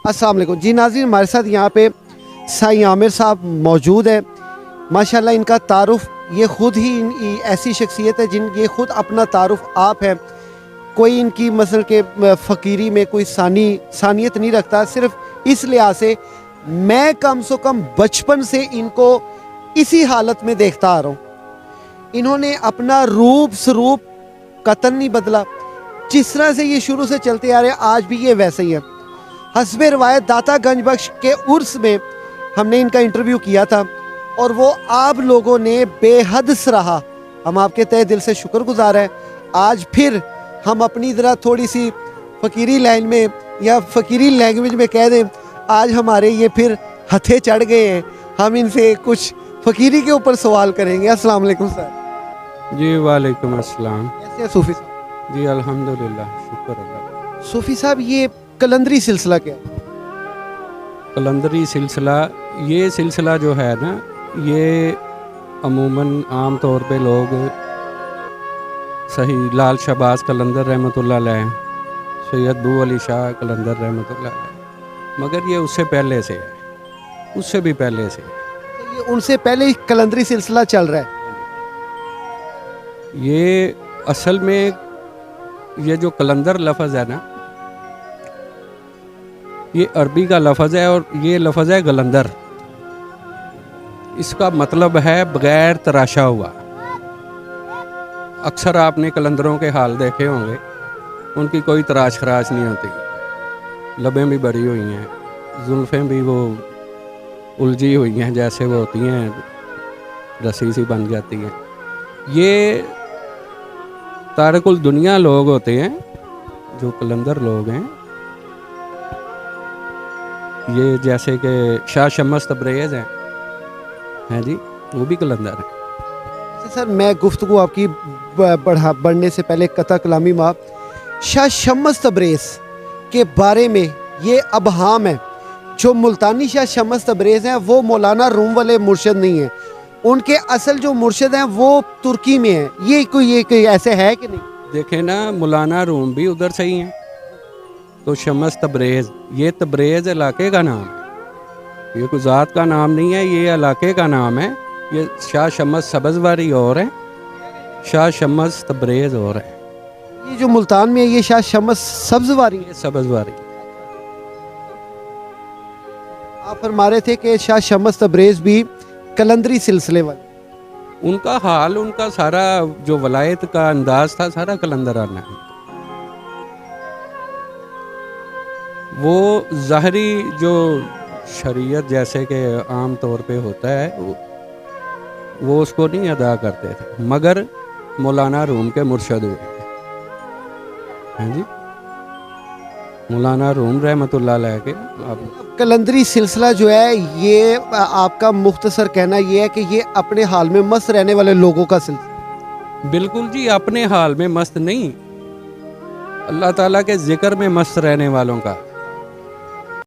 अस्सलाम वालेकुम जी नाज़रीन, हमारे साथ यहाँ पे साईं आमिर साहब मौजूद है। माशाल्लाह इनका तारुफ ये ख़ुद ही ऐसी शख्सियत है जिन ये ख़ुद अपना तारुफ आप है। कोई इनकी मसल के फ़कीरी में कोई सानियत नहीं रखता, सिर्फ इस लिहाज से मैं कम से कम बचपन से इनको इसी हालत में देखता आ रहा हूँ। इन्होंने अपना रूप स्वरूप कतन नहीं बदला, जिस तरह से ये शुरू से चलते आ रहे हैं आज भी ये वैसे ही है। हस्बे रवायत दाता गंज बख्श के उर्स में हमने इनका इंटरव्यू किया था और वो आप लोगों ने बेहद सराहा। हम आपके तहे दिल से शुक्रगुजार हैं। आज फिर हम अपनी ज़रा थोड़ी सी फ़कीरी लाइन में या फ़कीरी लैंग्वेज में कह दें, आज हमारे ये फिर हथे चढ़ गए हैं। हम इनसे कुछ फ़कीरी के ऊपर सवाल करेंगे। अस्सलाम वालेकुम सर। जी वालेकुम अस्सलाम। कैसे हैं सूफ़ी साहब? जी अल्हम्दुलिल्लाह, शुक्र अल्लाह। सूफ़ी साहब, ये कलंदरी सिलसिला क्या है? कलंदरी सिलसिला, ये सिलसिला जो है ना, ये अमूमन आम तौर पे लोग सही लाल शहबाज कलंदर रहमतुल्लाह अलैह, सैयद बू अली शाह कलंदर रहमतुल्लाह अलैह, मगर ये उससे पहले से है, उससे भी पहले से है। ये उनसे पहले ही कलंदरी सिलसिला चल रहा है। ये असल में ये जो कलंदर लफ्ज़ है ना, ये अरबी का लफ्ज़ है और ये लफ्ज़ है गलंदर। इसका मतलब है बग़ैर तराशा हुआ। अक्सर आपने कलंदरों के हाल देखे होंगे, उनकी कोई तराश खराश नहीं होती, लबें भी बड़ी हुई हैं, जुल्फ़ें भी वो उलझी हुई हैं, जैसे वो होती हैं रस्सी सी बन जाती हैं। ये तारकुल दुनिया लोग होते हैं, जो कलंदर लोग हैं। ये जैसे कि शाह शम्स तब्रेज़ हैं जी, वो भी कलंदर हैं। सर, मैं गुफ्तगू आपकी बढ़ने से पहले कता कलामी माँ शाह शम्स तब्रेज़ के बारे में ये अबहाम है। जो मुल्तानी शाह शम्स तब्रेज़ हैं वो मौलाना रूम वाले मुर्शद नहीं हैं, उनके असल जो मुर्शद हैं वो तुर्की में हैं। ये कोई ऐसे है कि नहीं? देखें ना, मौलाना रूम भी उधर से ही हैं, तो शम्स तब्रेज़, ये तब्रेज़ इलाके का नाम है, ये कोई ज़ात का नाम नहीं है, ये इलाके का नाम है। ये शाह शम्स सब्ज़वारी और है, शाह शम्स तब्रेज़ और है। ये जो मुल्तान में है ये शाह शम्स सब्ज़वारी है। ये सब्ज़वारी। आप फरमा रहे थे कि शाह शम्स तब्रेज़ भी कलंदरी सिलसिले वाले। उनका हाल, उनका सारा जो वलायत का अंदाज था, सारा कलंदराना है। वो ज़ाहरी जो शरीयत जैसे कि आम तौर पे होता है वो उसको नहीं अदा करते थे, मगर मौलाना रूम के मुर्शद हुए हैं जी, मौलाना रूम रहमतुल्लाह अलैह के। कलंदरी सिलसिला जो है ये आपका मुख्तसर कहना ये है कि ये अपने हाल में मस्त रहने वाले लोगों का सिलसिला? बिल्कुल जी, अपने हाल में मस्त नहीं, अल्लाह ताला के जिक्र में मस्त रहने वालों का।